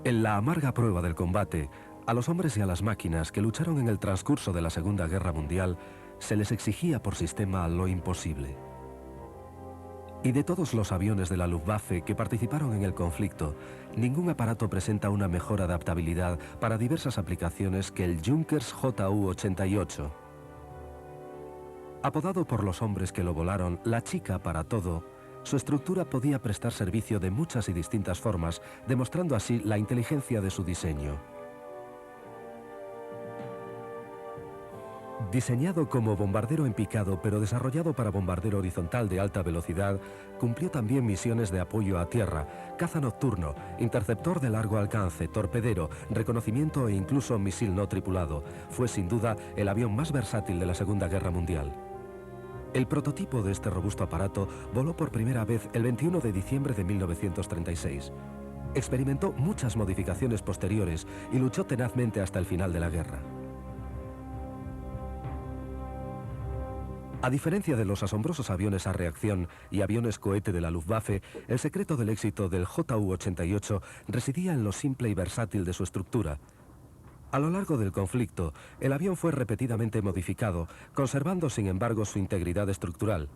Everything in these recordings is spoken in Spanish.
En la amarga prueba del combate, a los hombres y a las máquinas que lucharon en el transcurso de la Segunda Guerra Mundial, se les exigía por sistema lo imposible. Y de todos los aviones de la Luftwaffe que participaron en el conflicto, ningún aparato presenta una mejor adaptabilidad para diversas aplicaciones que el Junkers Ju-88. Apodado por los hombres que lo volaron la chica para todo, su estructura podía prestar servicio de muchas y distintas formas, demostrando así la inteligencia de su diseño. Diseñado como bombardero en picado, pero desarrollado para bombardero horizontal de alta velocidad, cumplió también misiones de apoyo a tierra, caza nocturno, interceptor de largo alcance, torpedero, reconocimiento e incluso misil no tripulado. Fue sin duda el avión más versátil de la Segunda Guerra Mundial. El prototipo de este robusto aparato voló por primera vez el 21 de diciembre de 1936. Experimentó muchas modificaciones posteriores y luchó tenazmente hasta el final de la guerra. A diferencia de los asombrosos aviones a reacción y aviones cohete de la Luftwaffe, el secreto del éxito del Ju-88 residía en lo simple y versátil de su estructura. A lo largo del conflicto, el avión fue repetidamente modificado, conservando sin embargo su integridad estructural.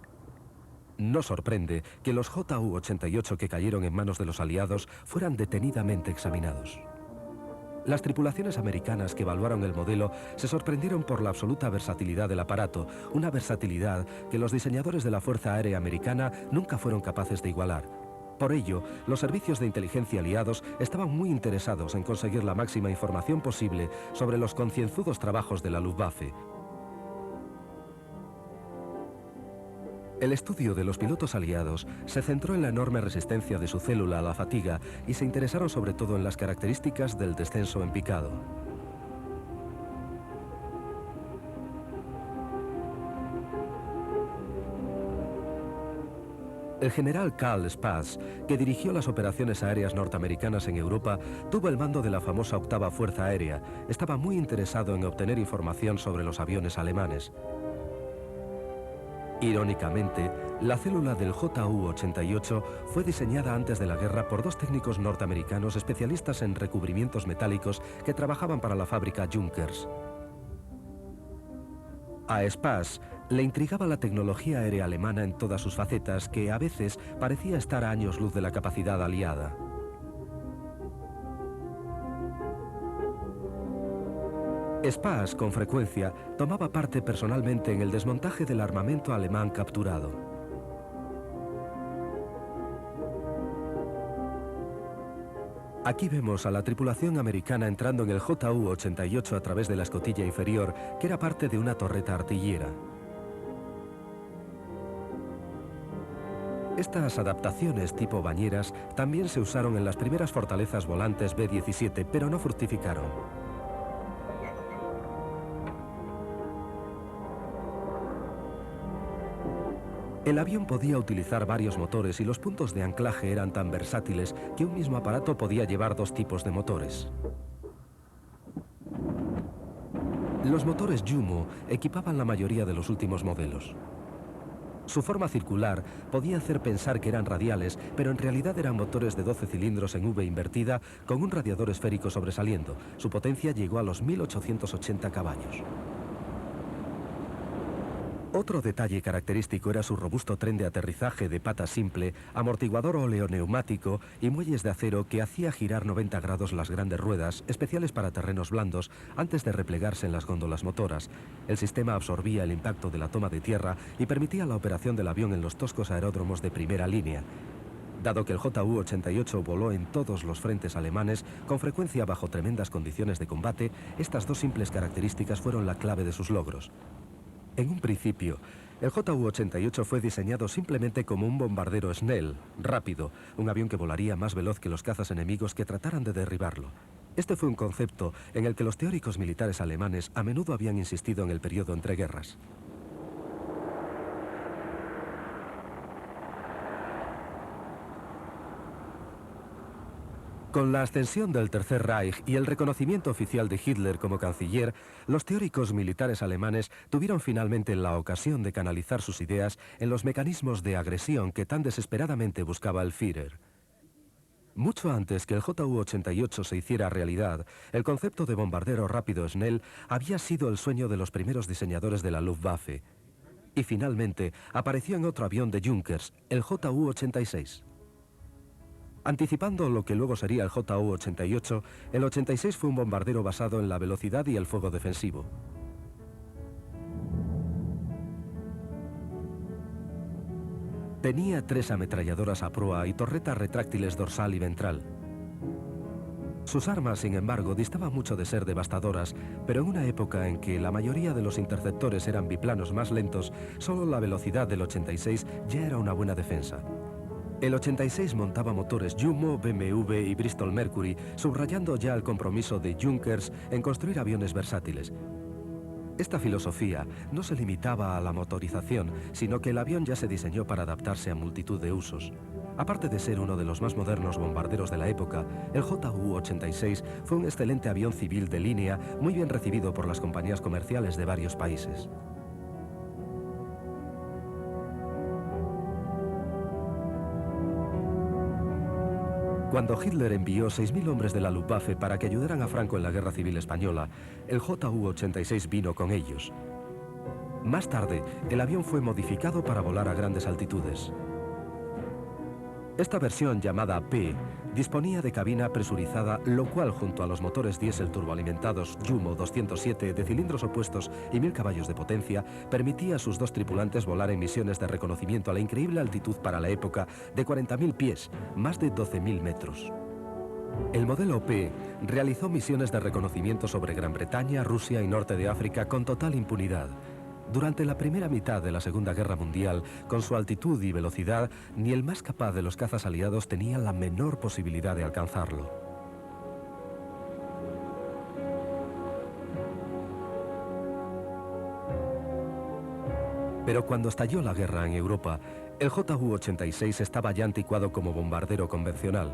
No sorprende que los Ju-88 que cayeron en manos de los aliados fueran detenidamente examinados. Las tripulaciones americanas que evaluaron el modelo se sorprendieron por la absoluta versatilidad del aparato, una versatilidad que los diseñadores de la Fuerza Aérea Americana nunca fueron capaces de igualar. Por ello, los servicios de inteligencia aliados estaban muy interesados en conseguir la máxima información posible sobre los concienzudos trabajos de la Luftwaffe. El estudio de los pilotos aliados se centró en la enorme resistencia de su célula a la fatiga y se interesaron sobre todo en las características del descenso en picado. El general Karl Spaatz, que dirigió las operaciones aéreas norteamericanas en Europa, tuvo el mando de la famosa Octava Fuerza Aérea. Estaba muy interesado en obtener información sobre los aviones alemanes. Irónicamente, la célula del Ju-88 fue diseñada antes de la guerra por dos técnicos norteamericanos especialistas en recubrimientos metálicos que trabajaban para la fábrica Junkers. A Spaatz le intrigaba la tecnología aérea alemana en todas sus facetas, que a veces parecía estar a años luz de la capacidad aliada. Spaatz, con frecuencia, tomaba parte personalmente en el desmontaje del armamento alemán capturado. Aquí vemos a la tripulación americana entrando en el Ju-88 a través de la escotilla inferior, que era parte de una torreta artillera. Estas adaptaciones tipo bañeras también se usaron en las primeras fortalezas volantes B-17, pero no fructificaron. El avión podía utilizar varios motores y los puntos de anclaje eran tan versátiles que un mismo aparato podía llevar dos tipos de motores. Los motores Jumo equipaban la mayoría de los últimos modelos. Su forma circular podía hacer pensar que eran radiales, pero en realidad eran motores de 12 cilindros en V invertida con un radiador esférico sobresaliendo. Su potencia llegó a los 1880 caballos. Otro detalle característico era su robusto tren de aterrizaje de pata simple, amortiguador oleoneumático y muelles de acero que hacía girar 90 grados las grandes ruedas, especiales para terrenos blandos, antes de replegarse en las góndolas motoras. El sistema absorbía el impacto de la toma de tierra y permitía la operación del avión en los toscos aeródromos de primera línea. Dado que el Ju-88 voló en todos los frentes alemanes, con frecuencia bajo tremendas condiciones de combate, estas dos simples características fueron la clave de sus logros. En un principio, el Ju-88 fue diseñado simplemente como un bombardero Snell, rápido, un avión que volaría más veloz que los cazas enemigos que trataran de derribarlo. Este fue un concepto en el que los teóricos militares alemanes a menudo habían insistido en el periodo entre guerras. Con la ascensión del Tercer Reich y el reconocimiento oficial de Hitler como canciller, los teóricos militares alemanes tuvieron finalmente la ocasión de canalizar sus ideas en los mecanismos de agresión que tan desesperadamente buscaba el Führer. Mucho antes que el Ju-88 se hiciera realidad, el concepto de bombardero rápido Snell había sido el sueño de los primeros diseñadores de la Luftwaffe. Y finalmente apareció en otro avión de Junkers, el Ju-86. Anticipando lo que luego sería el Ju-88, el 86 fue un bombardero basado en la velocidad y el fuego defensivo. Tenía 3 ametralladoras a proa y torretas retráctiles dorsal y ventral. Sus armas, sin embargo, distaban mucho de ser devastadoras, pero en una época en que la mayoría de los interceptores eran biplanos más lentos, solo la velocidad del 86 ya era una buena defensa. El 86 montaba motores Jumo, BMW y Bristol Mercury, subrayando ya el compromiso de Junkers en construir aviones versátiles. Esta filosofía no se limitaba a la motorización, sino que el avión ya se diseñó para adaptarse a multitud de usos. Aparte de ser uno de los más modernos bombarderos de la época, el Ju-86 fue un excelente avión civil de línea, muy bien recibido por las compañías comerciales de varios países. Cuando Hitler envió 6.000 hombres de la Luftwaffe para que ayudaran a Franco en la Guerra Civil Española, el Ju-86 vino con ellos. Más tarde, el avión fue modificado para volar a grandes altitudes. Esta versión, llamada P, disponía de cabina presurizada, lo cual, junto a los motores diésel turboalimentados Jumo 207 de cilindros opuestos y 1000 caballos de potencia, permitía a sus 2 tripulantes volar en misiones de reconocimiento a la increíble altitud para la época de 40.000 pies, más de 12.000 metros. El modelo P realizó misiones de reconocimiento sobre Gran Bretaña, Rusia y norte de África con total impunidad. Durante la primera mitad de la Segunda Guerra Mundial, con su altitud y velocidad, ni el más capaz de los cazas aliados tenía la menor posibilidad de alcanzarlo. Pero cuando estalló la guerra en Europa, el Ju-86 estaba ya anticuado como bombardero convencional.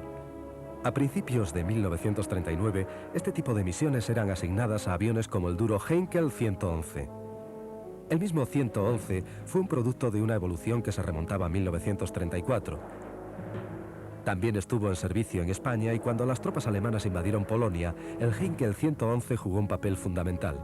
A principios de 1939, este tipo de misiones eran asignadas a aviones como el duro Heinkel 111. El mismo 111 fue un producto de una evolución que se remontaba a 1934. También estuvo en servicio en España y cuando las tropas alemanas invadieron Polonia, el Heinkel 111 jugó un papel fundamental.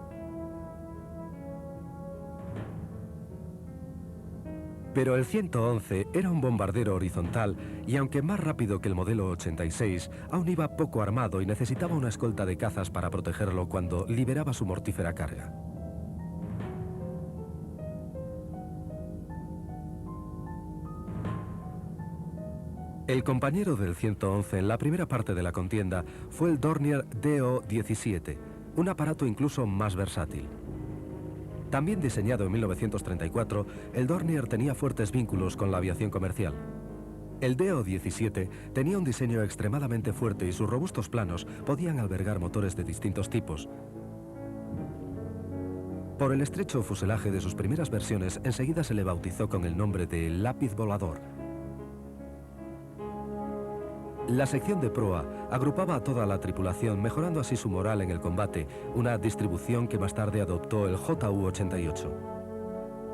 Pero el 111 era un bombardero horizontal y aunque más rápido que el modelo 86, aún iba poco armado y necesitaba una escolta de cazas para protegerlo cuando liberaba su mortífera carga. El compañero del 111 en la primera parte de la contienda fue el Dornier Do-17, un aparato incluso más versátil. También diseñado en 1934, el Dornier tenía fuertes vínculos con la aviación comercial. El Do-17 tenía un diseño extremadamente fuerte y sus robustos planos podían albergar motores de distintos tipos. Por el estrecho fuselaje de sus primeras versiones, enseguida se le bautizó con el nombre de lápiz volador. La sección de proa agrupaba a toda la tripulación, mejorando así su moral en el combate, una distribución que más tarde adoptó el Ju-88.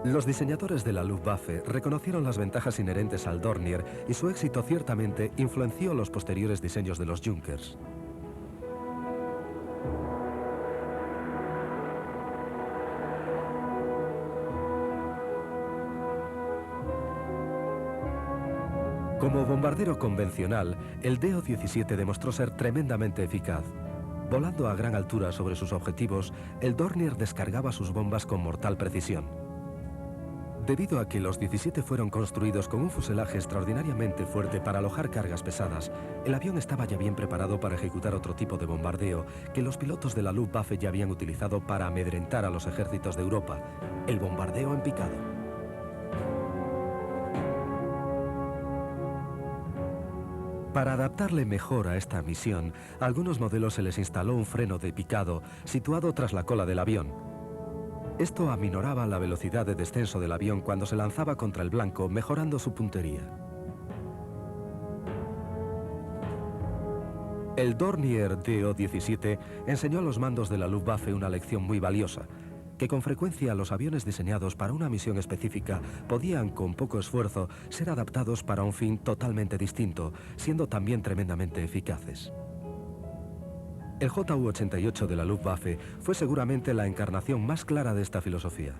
Los diseñadores de la Luftwaffe reconocieron las ventajas inherentes al Dornier y su éxito ciertamente influenció los posteriores diseños de los Junkers. Como bombardero convencional, el Do-17 demostró ser tremendamente eficaz. Volando a gran altura sobre sus objetivos, el Dornier descargaba sus bombas con mortal precisión. Debido a que los 17 fueron construidos con un fuselaje extraordinariamente fuerte para alojar cargas pesadas, el avión estaba ya bien preparado para ejecutar otro tipo de bombardeo que los pilotos de la Luftwaffe ya habían utilizado para amedrentar a los ejércitos de Europa, el bombardeo en picado. Para adaptarle mejor a esta misión, a algunos modelos se les instaló un freno de picado situado tras la cola del avión. Esto aminoraba la velocidad de descenso del avión cuando se lanzaba contra el blanco, mejorando su puntería. El Dornier Do-17 enseñó a los mandos de la Luftwaffe una lección muy valiosa. que con frecuencia los aviones diseñados para una misión específica podían, con poco esfuerzo, ser adaptados para un fin totalmente distinto, siendo también tremendamente eficaces. El Ju-88 de la Luftwaffe fue seguramente la encarnación más clara de esta filosofía.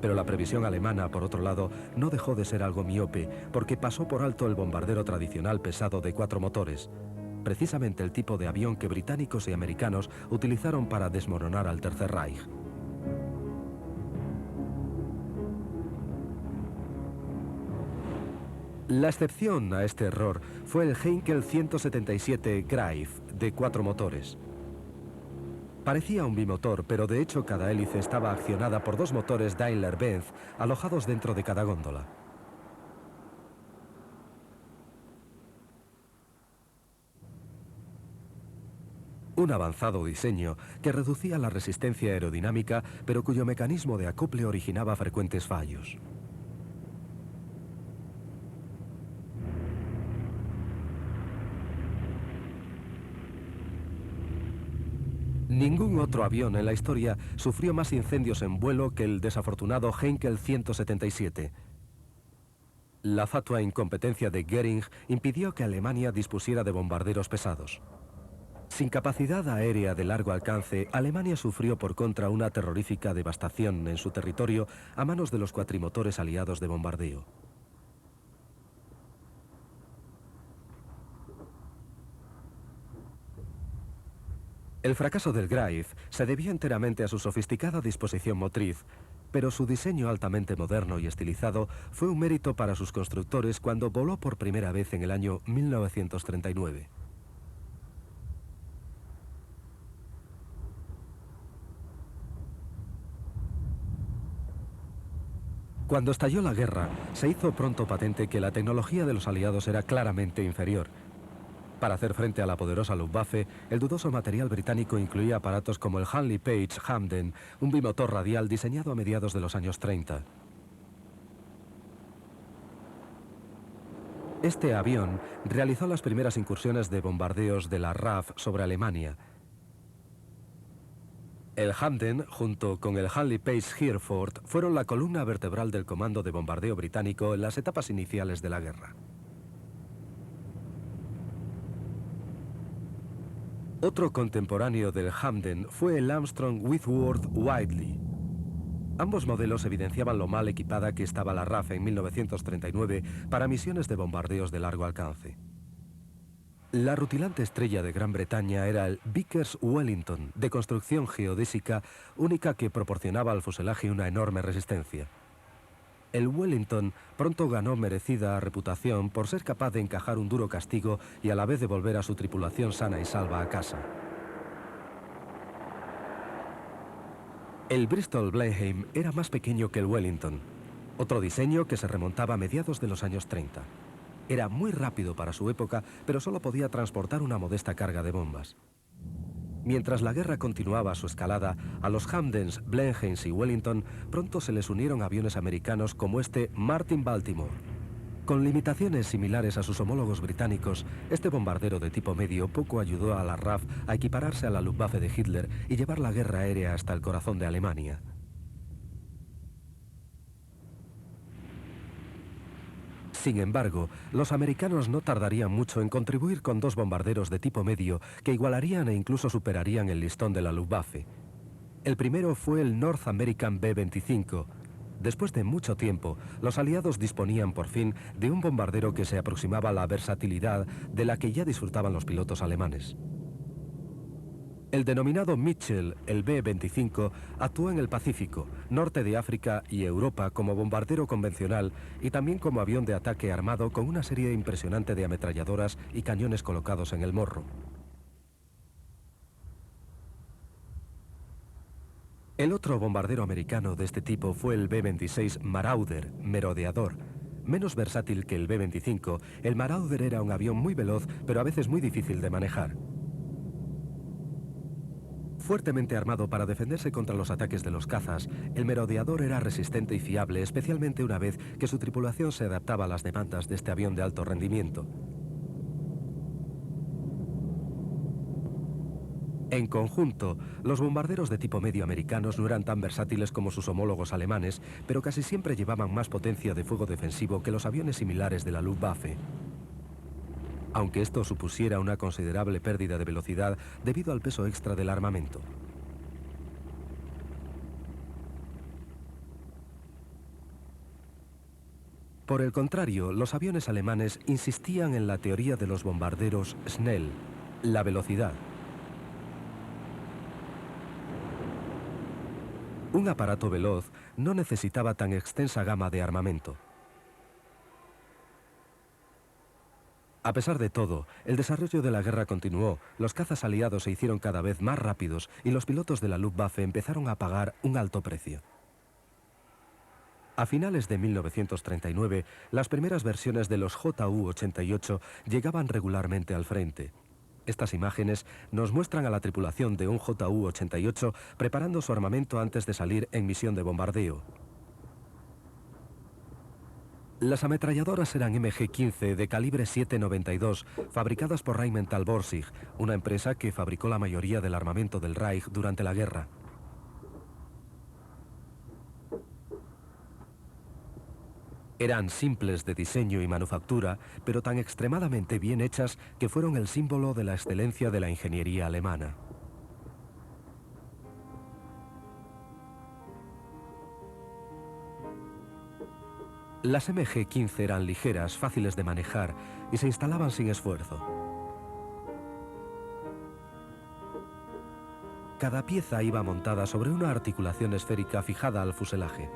Pero la previsión alemana, por otro lado, no dejó de ser algo miope, porque pasó por alto el bombardero tradicional pesado de 4 motores, precisamente el tipo de avión que británicos y americanos utilizaron para desmoronar al Tercer Reich. La excepción a este error fue el Heinkel 177 Greif de 4 motores. Parecía un bimotor, pero de hecho cada hélice estaba accionada por 2 motores Daimler-Benz alojados dentro de cada góndola. Un avanzado diseño que reducía la resistencia aerodinámica, pero cuyo mecanismo de acople originaba frecuentes fallos. Ningún otro avión en la historia sufrió más incendios en vuelo que el desafortunado Heinkel 177. La fatua incompetencia de Göring impidió que Alemania dispusiera de bombarderos pesados. Sin capacidad aérea de largo alcance, Alemania sufrió por contra una terrorífica devastación en su territorio a manos de los cuatrimotores aliados de bombardeo. El fracaso del Greif se debió enteramente a su sofisticada disposición motriz, pero su diseño altamente moderno y estilizado fue un mérito para sus constructores cuando voló por primera vez en el año 1939. Cuando estalló la guerra, se hizo pronto patente que la tecnología de los aliados era claramente inferior. Para hacer frente a la poderosa Luftwaffe, el dudoso material británico incluía aparatos como el Handley Page Hamden, un bimotor radial diseñado a mediados de los años 30. Este avión realizó las primeras incursiones de bombardeos de la RAF sobre Alemania. El Hamden, junto con el Handley Page Hereford, fueron la columna vertebral del comando de bombardeo británico en las etapas iniciales de la guerra. Otro contemporáneo del Hamden fue el Armstrong Whitworth Whiteley. Ambos modelos evidenciaban lo mal equipada que estaba la RAF en 1939 para misiones de bombardeos de largo alcance. La rutilante estrella de Gran Bretaña era el Vickers Wellington, de construcción geodésica única que proporcionaba al fuselaje una enorme resistencia. El Wellington pronto ganó merecida reputación por ser capaz de encajar un duro castigo y a la vez devolver a su tripulación sana y salva a casa. El Bristol Blenheim era más pequeño que el Wellington, otro diseño que se remontaba a mediados de los años 30. Era muy rápido para su época, pero solo podía transportar una modesta carga de bombas. Mientras la guerra continuaba su escalada, a los Hamdens, Blenheims y Wellington pronto se les unieron aviones americanos como este Martin Baltimore. Con limitaciones similares a sus homólogos británicos, este bombardero de tipo medio poco ayudó a la RAF a equipararse a la Luftwaffe de Hitler y llevar la guerra aérea hasta el corazón de Alemania. Sin embargo, los americanos no tardarían mucho en contribuir con 2 bombarderos de tipo medio que igualarían e incluso superarían el listón de la Luftwaffe. El primero fue el North American B-25. Después de mucho tiempo, los aliados disponían por fin de un bombardero que se aproximaba a la versatilidad de la que ya disfrutaban los pilotos alemanes. El denominado Mitchell, el B-25, actuó en el Pacífico, norte de África y Europa como bombardero convencional y también como avión de ataque armado con una serie impresionante de ametralladoras y cañones colocados en el morro. El otro bombardero americano de este tipo fue el B-26 Marauder, merodeador. Menos versátil que el B-25, el Marauder era un avión muy veloz, pero a veces muy difícil de manejar. Fuertemente armado para defenderse contra los ataques de los cazas, el merodeador era resistente y fiable, especialmente una vez que su tripulación se adaptaba a las demandas de este avión de alto rendimiento. En conjunto, los bombarderos de tipo medio americanos no eran tan versátiles como sus homólogos alemanes, pero casi siempre llevaban más potencia de fuego defensivo que los aviones similares de la Luftwaffe. Aunque esto supusiera una considerable pérdida de velocidad debido al peso extra del armamento. Por el contrario, los aviones alemanes insistían en la teoría de los bombarderos Snell, la velocidad. Un aparato veloz no necesitaba tan extensa gama de armamento. A pesar de todo, el desarrollo de la guerra continuó, los cazas aliados se hicieron cada vez más rápidos y los pilotos de la Luftwaffe empezaron a pagar un alto precio. A finales de 1939, las primeras versiones de los Ju-88 llegaban regularmente al frente. Estas imágenes nos muestran a la tripulación de un Ju-88 preparando su armamento antes de salir en misión de bombardeo. Las ametralladoras eran MG-15 de calibre 7,92, fabricadas por Rheinmetall Borsig, una empresa que fabricó la mayoría del armamento del Reich durante la guerra. Eran simples de diseño y manufactura, pero tan extremadamente bien hechas que fueron el símbolo de la excelencia de la ingeniería alemana. Las MG-15 eran ligeras, fáciles de manejar y se instalaban sin esfuerzo. Cada pieza iba montada sobre una articulación esférica fijada al fuselaje.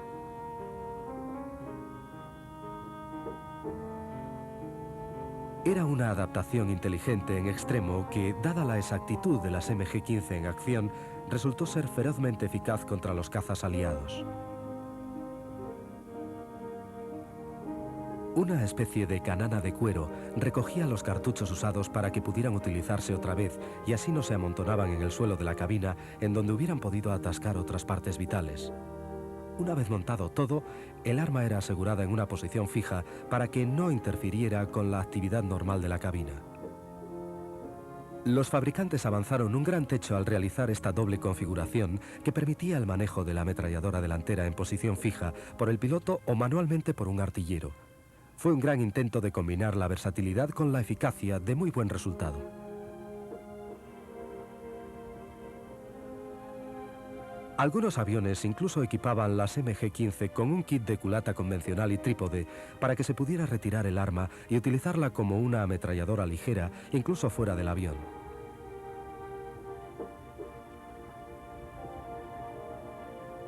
Era una adaptación inteligente en extremo que, dada la exactitud de las MG-15 en acción, resultó ser ferozmente eficaz contra los cazas aliados. Una especie de canana de cuero recogía los cartuchos usados para que pudieran utilizarse otra vez y así no se amontonaban en el suelo de la cabina en donde hubieran podido atascar otras partes vitales. Una vez montado todo, el arma era asegurada en una posición fija para que no interfiriera con la actividad normal de la cabina. Los fabricantes avanzaron un gran trecho al realizar esta doble configuración que permitía el manejo de la ametralladora delantera en posición fija por el piloto o manualmente por un artillero. Fue un gran intento de combinar la versatilidad con la eficacia de muy buen resultado. Algunos aviones incluso equipaban las MG-15 con un kit de culata convencional y trípode para que se pudiera retirar el arma y utilizarla como una ametralladora ligera, incluso fuera del avión.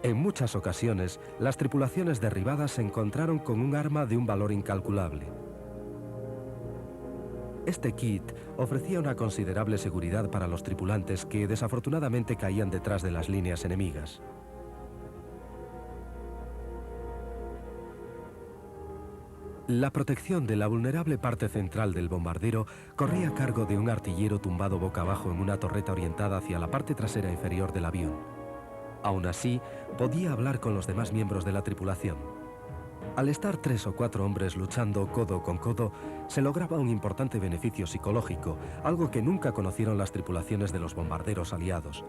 En muchas ocasiones, las tripulaciones derribadas se encontraron con un arma de un valor incalculable. Este kit ofrecía una considerable seguridad para los tripulantes que desafortunadamente caían detrás de las líneas enemigas. La protección de la vulnerable parte central del bombardero corría a cargo de un artillero tumbado boca abajo en una torreta orientada hacia la parte trasera inferior del avión. Aún así, podía hablar con los demás miembros de la tripulación. Al estar 3 o 4 hombres luchando codo con codo, se lograba un importante beneficio psicológico, algo que nunca conocieron las tripulaciones de los bombarderos aliados.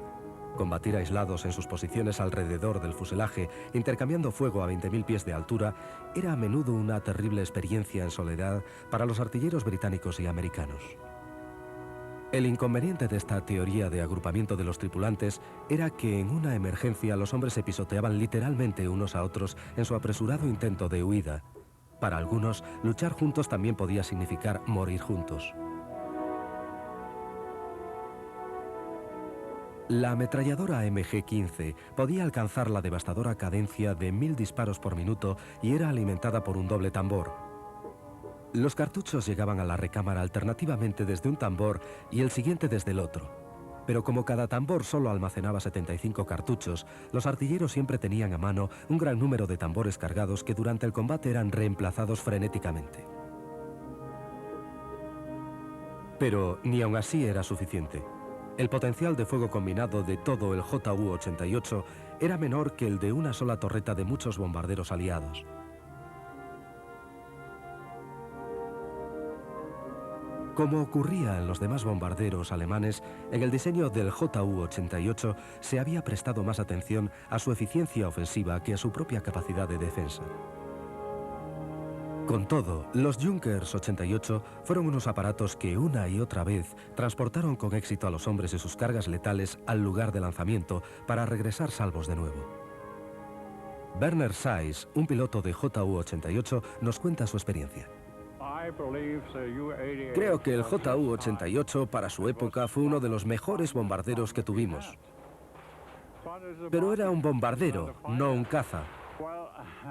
Combatir aislados en sus posiciones alrededor del fuselaje, intercambiando fuego a 20.000 pies de altura, era a menudo una terrible experiencia en soledad para los artilleros británicos y americanos. El inconveniente de esta teoría de agrupamiento de los tripulantes era que en una emergencia los hombres se pisoteaban literalmente unos a otros en su apresurado intento de huida. Para algunos, luchar juntos también podía significar morir juntos. La ametralladora MG-15 podía alcanzar la devastadora cadencia de 1000 disparos por minuto y era alimentada por un doble tambor. Los cartuchos llegaban a la recámara alternativamente desde un tambor y el siguiente desde el otro. Pero como cada tambor solo almacenaba 75 cartuchos, los artilleros siempre tenían a mano un gran número de tambores cargados que durante el combate eran reemplazados frenéticamente. Pero ni aun así era suficiente. El potencial de fuego combinado de todo el Ju-88 era menor que el de una sola torreta de muchos bombarderos aliados. Como ocurría en los demás bombarderos alemanes, en el diseño del Ju-88 se había prestado más atención a su eficiencia ofensiva que a su propia capacidad de defensa. Con todo, los Junkers 88 fueron unos aparatos que una y otra vez transportaron con éxito a los hombres y sus cargas letales al lugar de lanzamiento para regresar salvos de nuevo. Werner Seiss, un piloto de Ju-88, nos cuenta su experiencia. Creo que el Ju-88 para su época fue uno de los mejores bombarderos que tuvimos. Pero era un bombardero, no un caza.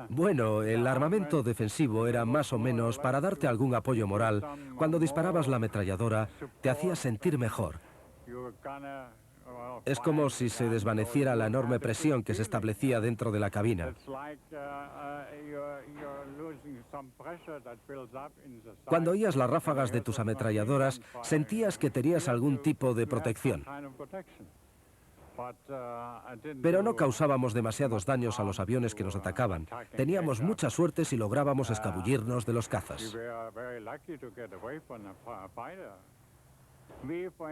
Bueno, el armamento defensivo era más o menos para darte algún apoyo moral. Cuando disparabas la ametralladora, te hacía sentir mejor. Es como si se desvaneciera la enorme presión que se establecía dentro de la cabina. Cuando oías las ráfagas de tus ametralladoras, sentías que tenías algún tipo de protección. Pero no causábamos demasiados daños a los aviones que nos atacaban. Teníamos mucha suerte si lográbamos escabullirnos de los cazas.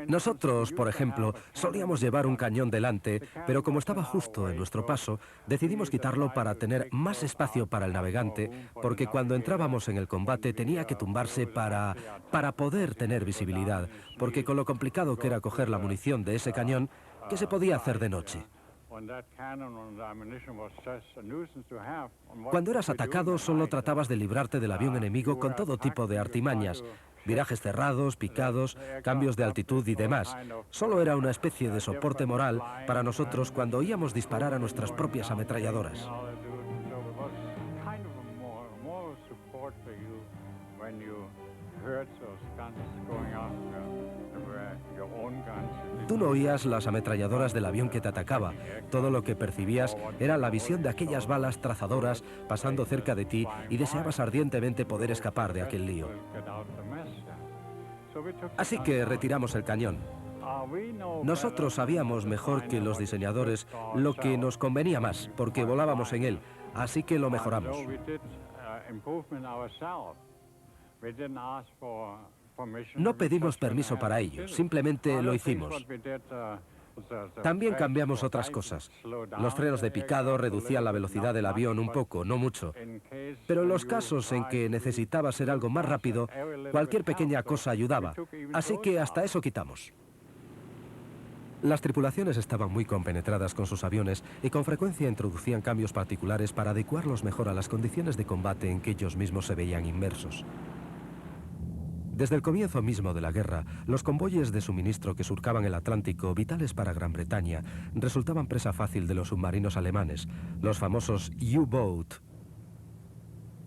Nosotros, por ejemplo, solíamos llevar un cañón delante, pero como estaba justo en nuestro paso, decidimos quitarlo para tener más espacio para el navegante, porque cuando entrábamos en el combate tenía que tumbarse para poder tener visibilidad, porque con lo complicado que era coger la munición de ese cañón, ¿qué se podía hacer de noche? Cuando eras atacado, solo tratabas de librarte del avión enemigo con todo tipo de artimañas, virajes cerrados, picados, cambios de altitud y demás. Solo era una especie de soporte moral para nosotros cuando oíamos disparar a nuestras propias ametralladoras. Tú no oías las ametralladoras del avión que te atacaba. Todo lo que percibías era la visión de aquellas balas trazadoras pasando cerca de ti y deseabas ardientemente poder escapar de aquel lío. Así que retiramos el cañón. Nosotros sabíamos mejor que los diseñadores lo que nos convenía más, porque volábamos en él, así que lo mejoramos. No pedimos permiso para ello, simplemente lo hicimos. También cambiamos otras cosas. Los frenos de picado reducían la velocidad del avión un poco, no mucho. Pero en los casos en que necesitaba ser algo más rápido, cualquier pequeña cosa ayudaba. Así que hasta eso quitamos. Las tripulaciones estaban muy compenetradas con sus aviones y con frecuencia introducían cambios particulares para adecuarlos mejor a las condiciones de combate en que ellos mismos se veían inmersos. Desde el comienzo mismo de la guerra, los convoyes de suministro que surcaban el Atlántico, vitales para Gran Bretaña, resultaban presa fácil de los submarinos alemanes, los famosos U-Boat.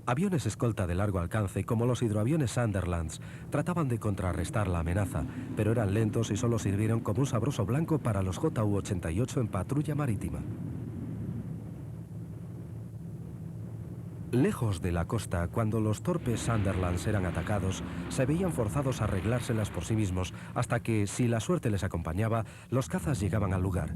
Aviones escolta de largo alcance, como los hidroaviones Sunderlands, trataban de contrarrestar la amenaza, pero eran lentos y solo sirvieron como un sabroso blanco para los Ju-88 en patrulla marítima. Lejos de la costa, cuando los torpes Sunderlands eran atacados, se veían forzados a arreglárselas por sí mismos hasta que, si la suerte les acompañaba, los cazas llegaban al lugar.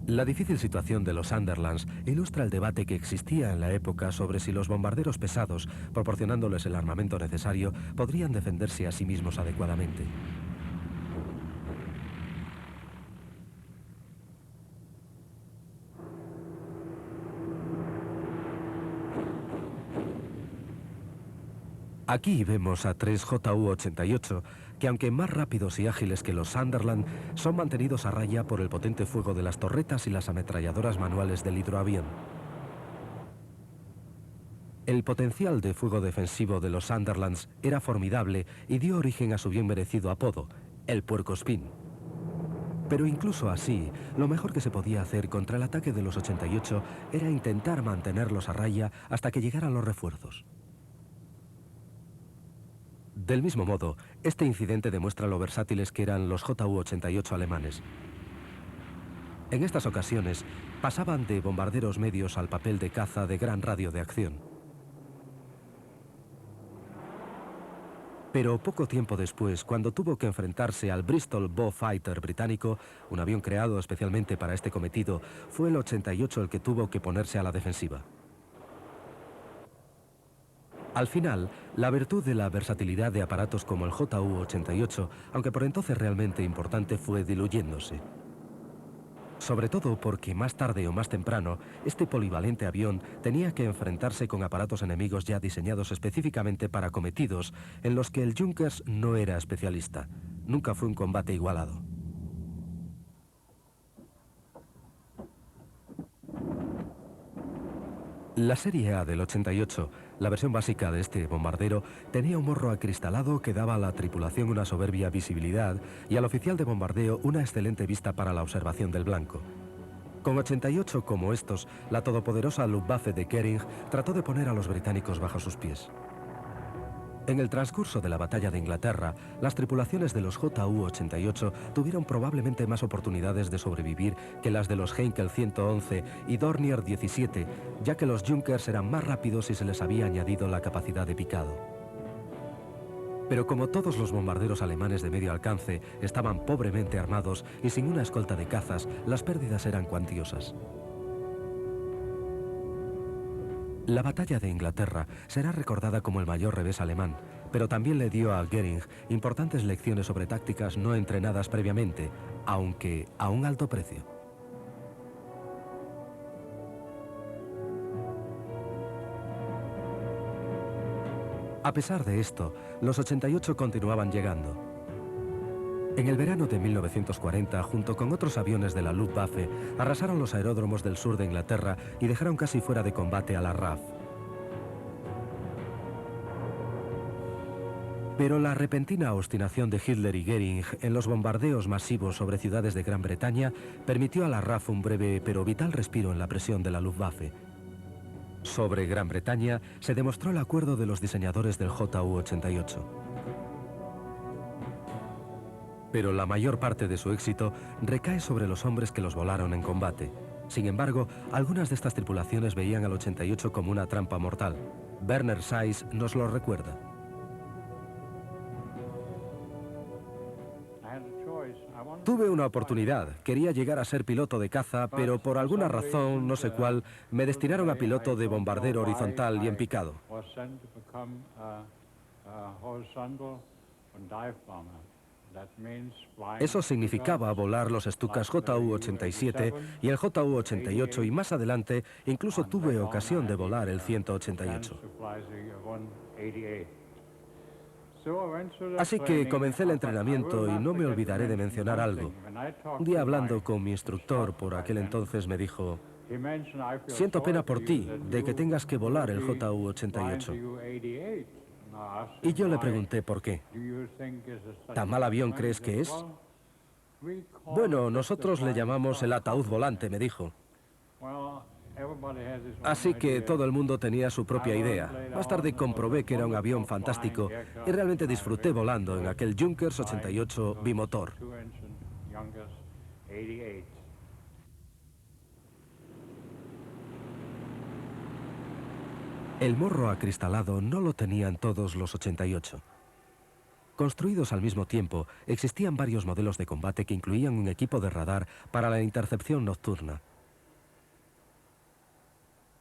La difícil situación de los Sunderlands ilustra el debate que existía en la época sobre si los bombarderos pesados, proporcionándoles el armamento necesario, podrían defenderse a sí mismos adecuadamente. Aquí vemos a tres Ju-88 que, aunque más rápidos y ágiles que los Sunderland, son mantenidos a raya por el potente fuego de las torretas y las ametralladoras manuales del hidroavión. El potencial de fuego defensivo de los Sunderlands era formidable y dio origen a su bien merecido apodo, el puercoespín. Pero incluso así, lo mejor que se podía hacer contra el ataque de los 88 era intentar mantenerlos a raya hasta que llegaran los refuerzos. Del mismo modo, este incidente demuestra lo versátiles que eran los Ju-88 alemanes. En estas ocasiones, pasaban de bombarderos medios al papel de caza de gran radio de acción. Pero poco tiempo después, cuando tuvo que enfrentarse al Bristol Beaufighter británico, un avión creado especialmente para este cometido, fue el 88 el que tuvo que ponerse a la defensiva. Al final, la virtud de la versatilidad de aparatos como el JU-88, aunque por entonces realmente importante, fue diluyéndose. Sobre todo porque más tarde o más temprano, este polivalente avión tenía que enfrentarse con aparatos enemigos ya diseñados específicamente para cometidos en los que el Junkers no era especialista. Nunca fue un combate igualado. La serie A del 88, la versión básica de este bombardero, tenía un morro acristalado que daba a la tripulación una soberbia visibilidad y al oficial de bombardeo una excelente vista para la observación del blanco. Con 88 como estos, la todopoderosa Luftwaffe de Goering trató de poner a los británicos bajo sus pies. En el transcurso de la batalla de Inglaterra, las tripulaciones de los JU-88 tuvieron probablemente más oportunidades de sobrevivir que las de los Heinkel 111 y Dornier 17, ya que los Junkers eran más rápidos y se les había añadido la capacidad de picado. Pero como todos los bombarderos alemanes de medio alcance estaban pobremente armados y sin una escolta de cazas, las pérdidas eran cuantiosas. La batalla de Inglaterra será recordada como el mayor revés alemán, pero también le dio a Goering importantes lecciones sobre tácticas no entrenadas previamente, aunque a un alto precio. A pesar de esto, los 88 continuaban llegando. En el verano de 1940, junto con otros aviones de la Luftwaffe, arrasaron los aeródromos del sur de Inglaterra y dejaron casi fuera de combate a la RAF. Pero la repentina obstinación de Hitler y Goering en los bombardeos masivos sobre ciudades de Gran Bretaña permitió a la RAF un breve pero vital respiro en la presión de la Luftwaffe. Sobre Gran Bretaña se demostró el acuerdo de los diseñadores del JU-88. Pero la mayor parte de su éxito recae sobre los hombres que los volaron en combate. Sin embargo, algunas de estas tripulaciones veían al 88 como una trampa mortal. Werner Seiss nos lo recuerda. Tuve una oportunidad. Quería llegar a ser piloto de caza, pero por alguna razón, no sé cuál, me destinaron a piloto de bombardero horizontal y en picado. Eso significaba volar los Stukas JU-87 y el JU-88 y más adelante incluso tuve ocasión de volar el 188. Así que comencé el entrenamiento y no me olvidaré de mencionar algo. Un día hablando con mi instructor por aquel entonces me dijo: siento pena por ti de que tengas que volar el JU-88. Y yo le pregunté por qué. ¿Tan mal avión crees que es? Bueno, nosotros le llamamos el ataúd volante, me dijo. Así que todo el mundo tenía su propia idea. Más tarde comprobé que era un avión fantástico y realmente disfruté volando en aquel Junkers 88 bimotor. El morro acristalado no lo tenían todos los 88. Construidos al mismo tiempo, existían varios modelos de combate que incluían un equipo de radar para la intercepción nocturna.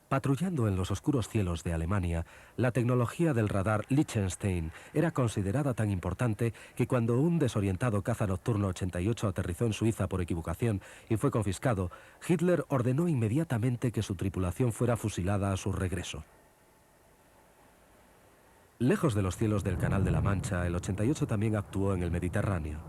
Patrullando en los oscuros cielos de Alemania, la tecnología del radar Liechtenstein era considerada tan importante que cuando un desorientado caza nocturno 88 aterrizó en Suiza por equivocación y fue confiscado, Hitler ordenó inmediatamente que su tripulación fuera fusilada a su regreso. Lejos de los cielos del Canal de la Mancha, el 88 también actuó en el Mediterráneo.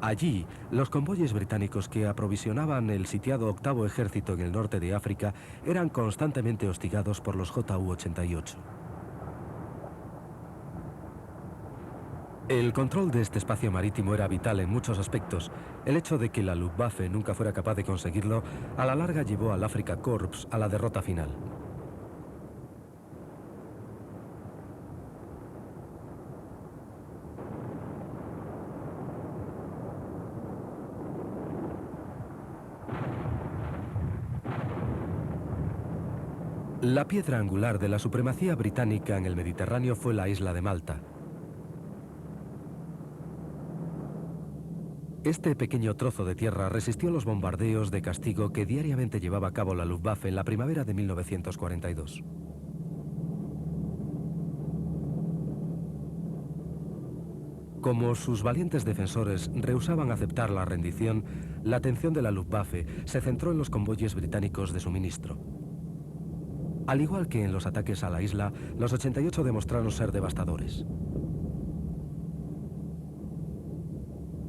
Allí, los convoyes británicos que aprovisionaban el sitiado octavo ejército en el norte de África eran constantemente hostigados por los JU-88. El control de este espacio marítimo era vital en muchos aspectos. El hecho de que la Luftwaffe nunca fuera capaz de conseguirlo, a la larga llevó al Afrika Korps a la derrota final. La piedra angular de la supremacía británica en el Mediterráneo fue la isla de Malta. Este pequeño trozo de tierra resistió los bombardeos de castigo que diariamente llevaba a cabo la Luftwaffe en la primavera de 1942. Como sus valientes defensores rehusaban aceptar la rendición, la atención de la Luftwaffe se centró en los convoyes británicos de suministro. Al igual que en los ataques a la isla, los 88 demostraron ser devastadores.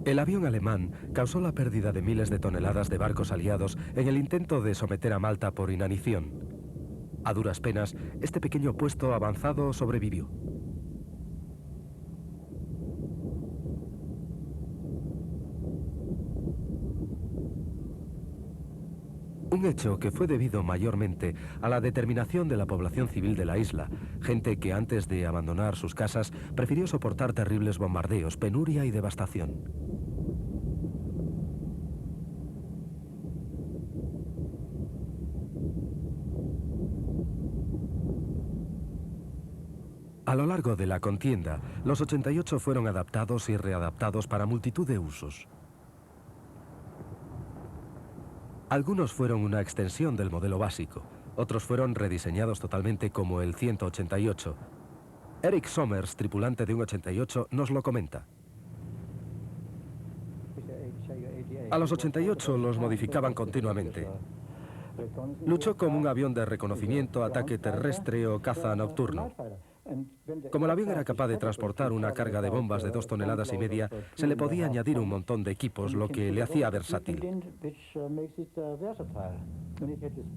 El avión alemán causó la pérdida de miles de toneladas de barcos aliados en el intento de someter a Malta por inanición. A duras penas, este pequeño puesto avanzado sobrevivió. Un hecho que fue debido mayormente a la determinación de la población civil de la isla, gente que antes de abandonar sus casas prefirió soportar terribles bombardeos, penuria y devastación. A lo largo de la contienda, los 88 fueron adaptados y readaptados para multitud de usos. Algunos fueron una extensión del modelo básico, otros fueron rediseñados totalmente como el 188. Eric Sommers, tripulante de un 88, nos lo comenta. A los 88 los modificaban continuamente. Luchó como un avión de reconocimiento, ataque terrestre o caza nocturno. Como el avión era capaz de transportar una carga de bombas de 2,5 toneladas, se le podía añadir un montón de equipos, lo que le hacía versátil.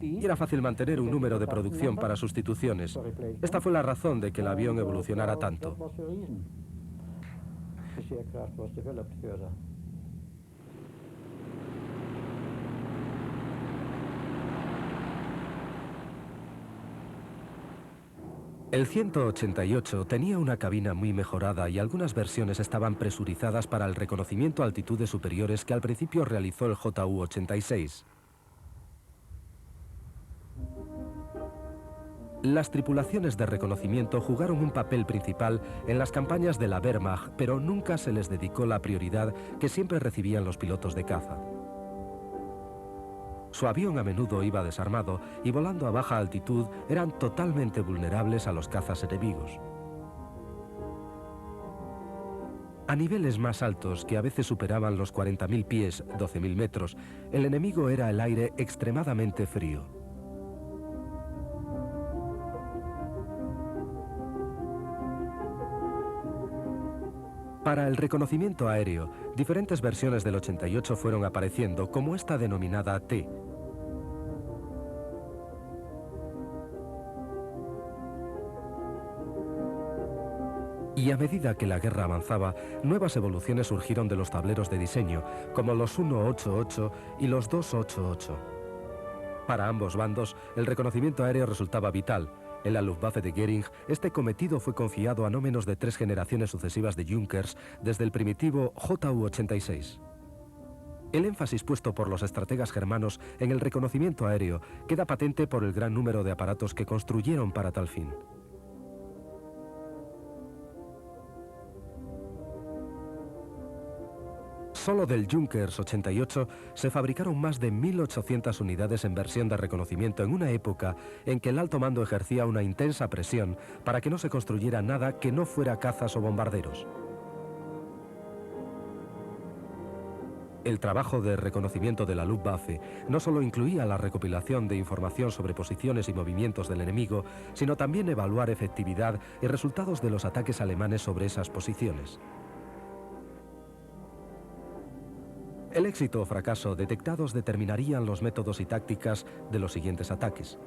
Y era fácil mantener un número de producción para sustituciones. Esta fue la razón de que el avión evolucionara tanto. El 188 tenía una cabina muy mejorada y algunas versiones estaban presurizadas para el reconocimiento a altitudes superiores que al principio realizó el JU-86. Las tripulaciones de reconocimiento jugaron un papel principal en las campañas de la Wehrmacht, pero nunca se les dedicó la prioridad que siempre recibían los pilotos de caza. Su avión a menudo iba desarmado y volando a baja altitud eran totalmente vulnerables a los cazas enemigos. A niveles más altos, que a veces superaban los 40.000 pies, 12.000 metros, el enemigo era el aire extremadamente frío. Para el reconocimiento aéreo, diferentes versiones del 88 fueron apareciendo, como esta denominada T. Y a medida que la guerra avanzaba, nuevas evoluciones surgieron de los tableros de diseño, como los 188 y los 288. Para ambos bandos, el reconocimiento aéreo resultaba vital. En la Luftwaffe de Göring, este cometido fue confiado a no menos de 3 generaciones sucesivas de Junkers, desde el primitivo JU-86. El énfasis puesto por los estrategas germanos en el reconocimiento aéreo queda patente por el gran número de aparatos que construyeron para tal fin. Solo del Junkers 88 se fabricaron más de 1.800 unidades en versión de reconocimiento en una época en que el alto mando ejercía una intensa presión para que no se construyera nada que no fuera cazas o bombarderos. El trabajo de reconocimiento de la Luftwaffe no solo incluía la recopilación de información sobre posiciones y movimientos del enemigo, sino también evaluar efectividad y resultados de los ataques alemanes sobre esas posiciones. El éxito o fracaso detectados determinarían los métodos y tácticas de los siguientes ataques.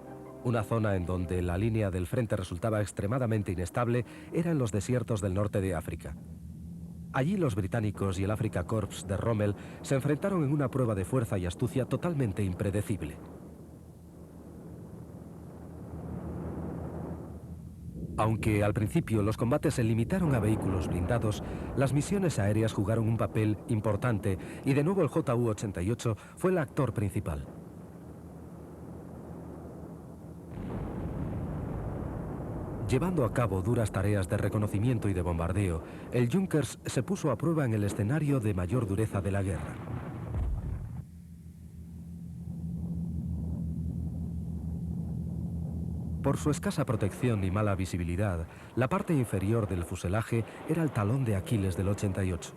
Una zona en donde la línea del frente resultaba extremadamente inestable era en los desiertos del norte de África. Allí los británicos y el Afrika Korps de Rommel se enfrentaron en una prueba de fuerza y astucia totalmente impredecible. Aunque al principio los combates se limitaron a vehículos blindados, las misiones aéreas jugaron un papel importante y de nuevo el JU-88 fue el actor principal. Llevando a cabo duras tareas de reconocimiento y de bombardeo, el Junkers se puso a prueba en el escenario de mayor dureza de la guerra. Por su escasa protección y mala visibilidad, la parte inferior del fuselaje era el talón de Aquiles del 88.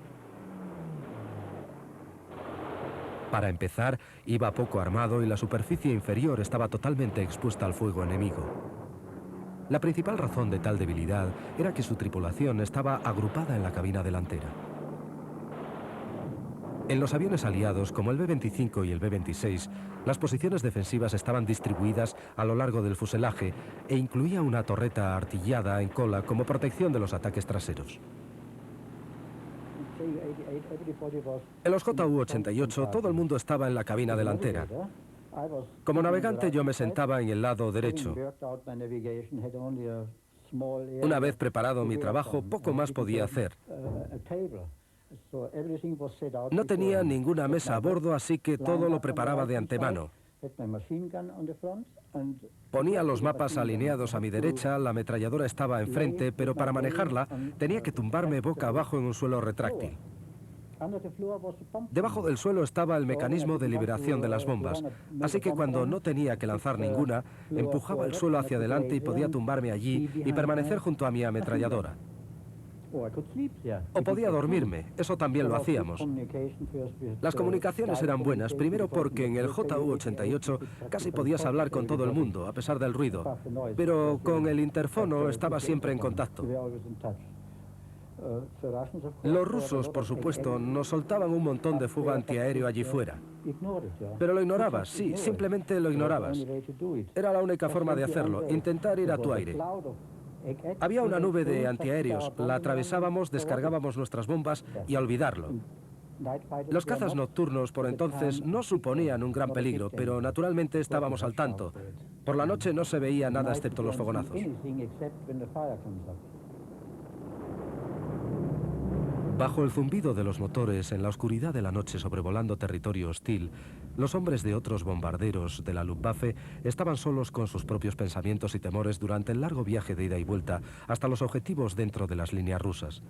Para empezar, iba poco armado y la superficie inferior estaba totalmente expuesta al fuego enemigo. La principal razón de tal debilidad era que su tripulación estaba agrupada en la cabina delantera. En los aviones aliados, como el B-25 y el B-26, las posiciones defensivas estaban distribuidas a lo largo del fuselaje e incluía una torreta artillada en cola como protección de los ataques traseros. En los JU-88 todo el mundo estaba en la cabina delantera. Como navegante yo me sentaba en el lado derecho. Una vez preparado mi trabajo, poco más podía hacer. No tenía ninguna mesa a bordo, así que todo lo preparaba de antemano. Ponía los mapas alineados a mi derecha, la ametralladora estaba enfrente, pero para manejarla tenía que tumbarme boca abajo en un suelo retráctil. Debajo del suelo estaba el mecanismo de liberación de las bombas, así que cuando no tenía que lanzar ninguna, empujaba el suelo hacia adelante y podía tumbarme allí y permanecer junto a mi ametralladora. O podía dormirme, eso también lo hacíamos. Las comunicaciones eran buenas, primero porque en el JU-88 casi podías hablar con todo el mundo, a pesar del ruido, pero con el interfono estaba siempre en contacto. Los rusos, por supuesto, nos soltaban un montón de fuego antiaéreo allí fuera. Pero lo ignorabas, sí, simplemente lo ignorabas. Era la única forma de hacerlo, intentar ir a tu aire. Había una nube de antiaéreos, la atravesábamos, descargábamos nuestras bombas y a olvidarlo. Los cazas nocturnos por entonces no suponían un gran peligro, pero naturalmente estábamos al tanto. Por la noche no se veía nada excepto los fogonazos. Bajo el zumbido de los motores, en la oscuridad de la noche sobrevolando territorio hostil, los hombres de otros bombarderos de la Luftwaffe estaban solos con sus propios pensamientos y temores durante el largo viaje de ida y vuelta hasta los objetivos dentro de las líneas rusas.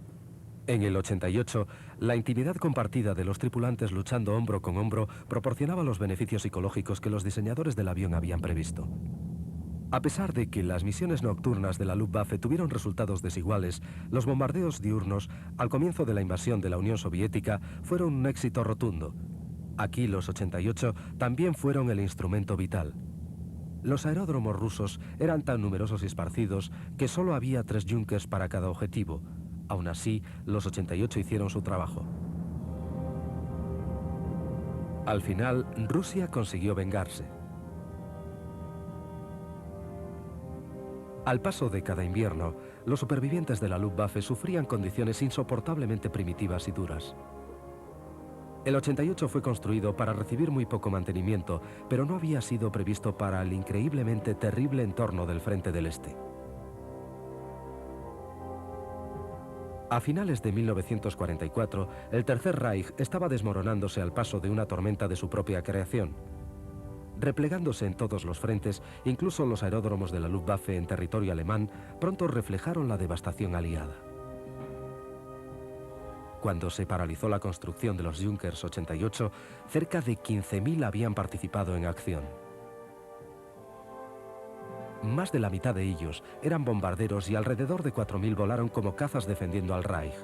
En el 88, la intimidad compartida de los tripulantes luchando hombro con hombro proporcionaba los beneficios psicológicos que los diseñadores del avión habían previsto. A pesar de que las misiones nocturnas de la Luftwaffe tuvieron resultados desiguales, los bombardeos diurnos, al comienzo de la invasión de la Unión Soviética, fueron un éxito rotundo. Aquí los 88 también fueron el instrumento vital. Los aeródromos rusos eran tan numerosos y esparcidos que solo había 3 Junkers para cada objetivo. Aún así, los 88 hicieron su trabajo. Al final, Rusia consiguió vengarse. Al paso de cada invierno, los supervivientes de la Luftwaffe sufrían condiciones insoportablemente primitivas y duras. El 88 fue construido para recibir muy poco mantenimiento, pero no había sido previsto para el increíblemente terrible entorno del Frente del Este. A finales de 1944, el Tercer Reich estaba desmoronándose al paso de una tormenta de su propia creación. Replegándose en todos los frentes, incluso los aeródromos de la Luftwaffe en territorio alemán, pronto reflejaron la devastación aliada. Cuando se paralizó la construcción de los Junkers 88, cerca de 15.000 habían participado en acción. Más de la mitad de ellos eran bombarderos y alrededor de 4.000 volaron como cazas defendiendo al Reich.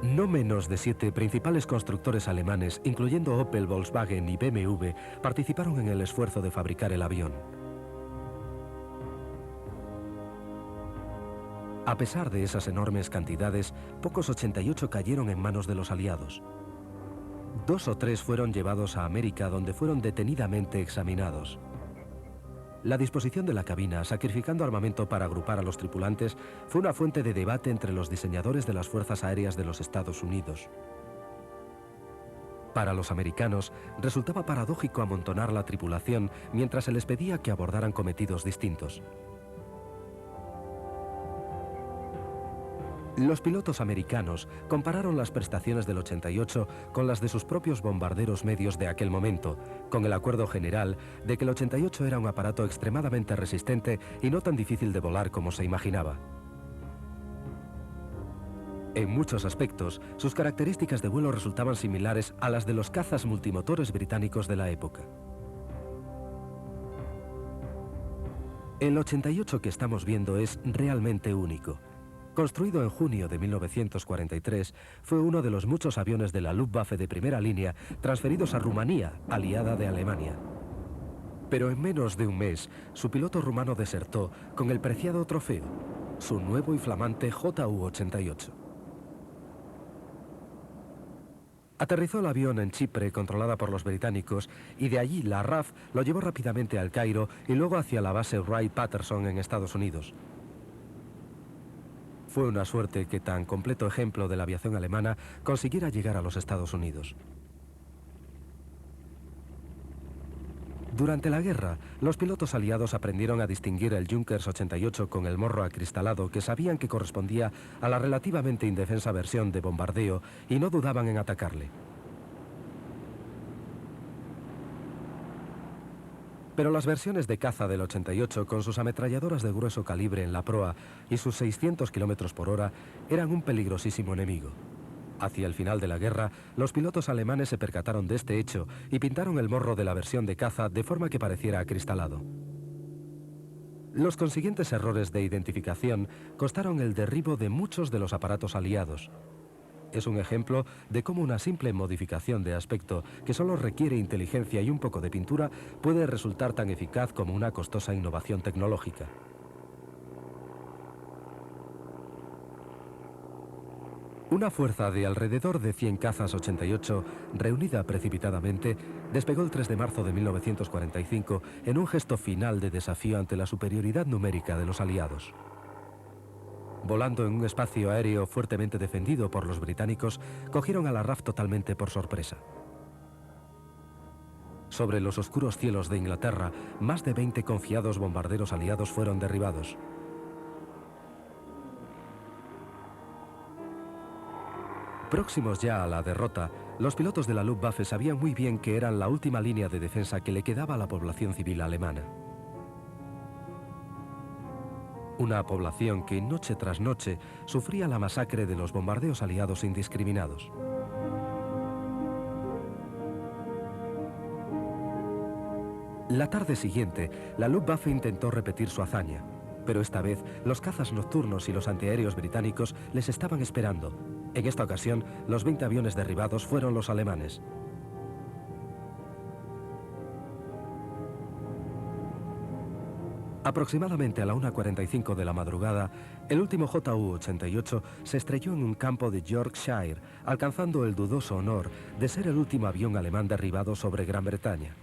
No menos de 7 principales constructores alemanes, incluyendo Opel, Volkswagen y BMW, participaron en el esfuerzo de fabricar el avión. A pesar de esas enormes cantidades, pocos 88 cayeron en manos de los aliados. 2 o 3 fueron llevados a América, donde fueron detenidamente examinados. La disposición de la cabina, sacrificando armamento para agrupar a los tripulantes, fue una fuente de debate entre los diseñadores de las Fuerzas Aéreas de los Estados Unidos. Para los americanos, resultaba paradójico amontonar la tripulación mientras se les pedía que abordaran cometidos distintos. Los pilotos americanos compararon las prestaciones del 88 con las de sus propios bombarderos medios de aquel momento, con el acuerdo general de que el 88 era un aparato extremadamente resistente y no tan difícil de volar como se imaginaba. En muchos aspectos, sus características de vuelo resultaban similares a las de los cazas multimotores británicos de la época. El 88 que estamos viendo es realmente único. Construido en junio de 1943, fue uno de los muchos aviones de la Luftwaffe de primera línea transferidos a Rumanía, aliada de Alemania. Pero en menos de un mes, su piloto rumano desertó con el preciado trofeo, su nuevo y flamante Ju-88. Aterrizó el avión en Chipre, controlada por los británicos, y de allí la RAF lo llevó rápidamente al Cairo y luego hacia la base Wright-Patterson en Estados Unidos. Fue una suerte que tan completo ejemplo de la aviación alemana consiguiera llegar a los Estados Unidos. Durante la guerra, los pilotos aliados aprendieron a distinguir el Junkers 88 con el morro acristalado que sabían que correspondía a la relativamente indefensa versión de bombardeo y no dudaban en atacarle. Pero las versiones de caza del 88 con sus ametralladoras de grueso calibre en la proa y sus 600 km por hora eran un peligrosísimo enemigo. Hacia el final de la guerra, los pilotos alemanes se percataron de este hecho y pintaron el morro de la versión de caza de forma que pareciera acristalado. Los consiguientes errores de identificación costaron el derribo de muchos de los aparatos aliados. Es un ejemplo de cómo una simple modificación de aspecto que solo requiere inteligencia y un poco de pintura puede resultar tan eficaz como una costosa innovación tecnológica. Una fuerza de alrededor de 100 cazas 88, reunida precipitadamente, despegó el 3 de marzo de 1945 en un gesto final de desafío ante la superioridad numérica de los aliados. Volando en un espacio aéreo fuertemente defendido por los británicos, cogieron a la RAF totalmente por sorpresa. Sobre los oscuros cielos de Inglaterra, más de 20 confiados bombarderos aliados fueron derribados. Próximos ya a la derrota, los pilotos de la Luftwaffe sabían muy bien que eran la última línea de defensa que le quedaba a la población civil alemana. Una población que noche tras noche sufría la masacre de los bombardeos aliados indiscriminados. La tarde siguiente, la Luftwaffe intentó repetir su hazaña, pero esta vez los cazas nocturnos y los antiaéreos británicos les estaban esperando. En esta ocasión, los 20 aviones derribados fueron los alemanes. Aproximadamente a la 1:45 de la madrugada, el último Ju-88 se estrelló en un campo de Yorkshire, alcanzando el dudoso honor de ser el último avión alemán derribado sobre Gran Bretaña.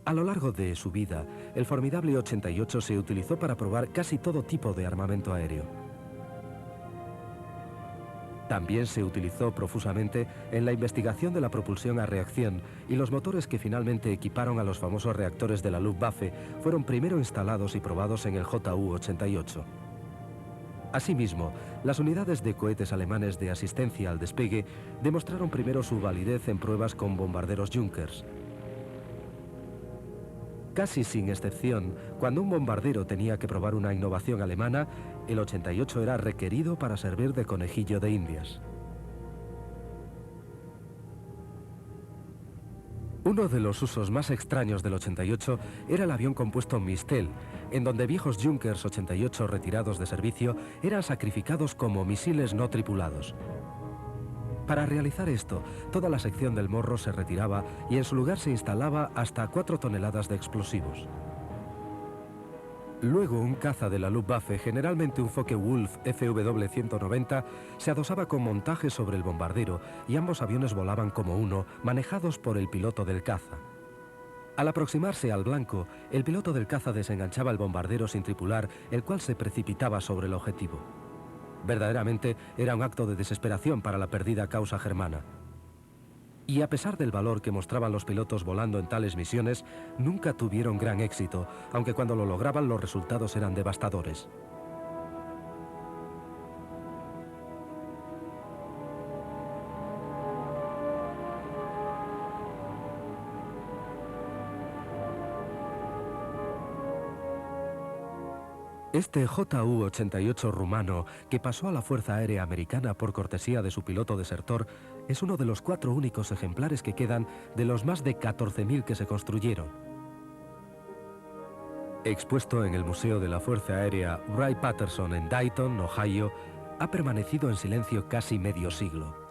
A lo largo de su vida, el formidable 88 se utilizó para probar casi todo tipo de armamento aéreo. También se utilizó profusamente en la investigación de la propulsión a reacción y los motores que finalmente equiparon a los famosos reactores de la Luftwaffe fueron primero instalados y probados en el Ju-88. Asimismo, las unidades de cohetes alemanes de asistencia al despegue demostraron primero su validez en pruebas con bombarderos Junkers. Casi sin excepción, cuando un bombardero tenía que probar una innovación alemana, el 88 era requerido para servir de conejillo de Indias. Uno de los usos más extraños del 88 era el avión compuesto Mistel, en donde viejos Junkers 88 retirados de servicio eran sacrificados como misiles no tripulados. Para realizar esto, toda la sección del morro se retiraba y en su lugar se instalaba hasta 4 toneladas de explosivos. Luego, un caza de la Luftwaffe, generalmente un Focke-Wulf FW-190, se adosaba con montajes sobre el bombardero y ambos aviones volaban como uno, manejados por el piloto del caza. Al aproximarse al blanco, el piloto del caza desenganchaba el bombardero sin tripular, el cual se precipitaba sobre el objetivo. Verdaderamente era un acto de desesperación para la perdida causa germana. Y a pesar del valor que mostraban los pilotos volando en tales misiones, nunca tuvieron gran éxito, aunque cuando lo lograban los resultados eran devastadores. Este JU-88 rumano, que pasó a la Fuerza Aérea Americana por cortesía de su piloto desertor, es uno de los 4 únicos ejemplares que quedan de los más de 14.000 que se construyeron. Expuesto en el Museo de la Fuerza Aérea Wright-Patterson en Dayton, Ohio, ha permanecido en silencio casi medio siglo.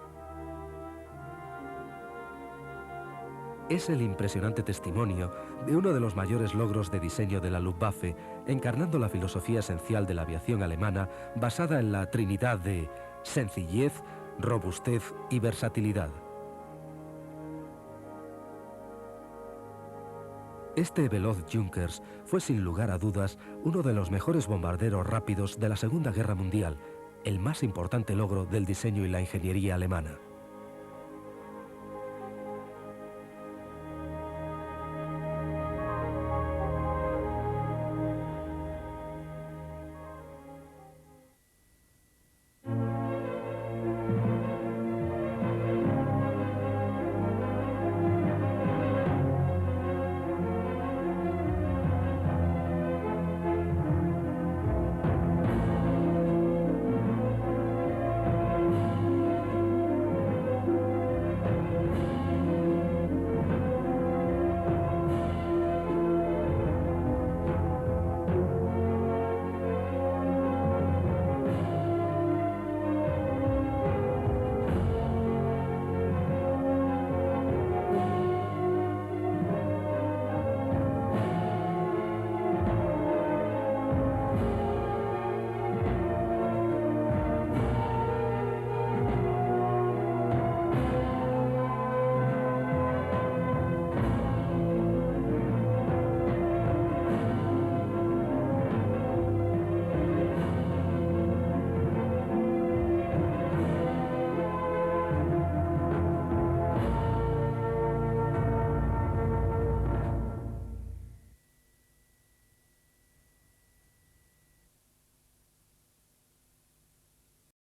Es el impresionante testimonio de uno de los mayores logros de diseño de la Luftwaffe, encarnando la filosofía esencial de la aviación alemana basada en la trinidad de sencillez, robustez y versatilidad. Este veloz Junkers fue sin lugar a dudas uno de los mejores bombarderos rápidos de la Segunda Guerra Mundial, el más importante logro del diseño y la ingeniería alemana.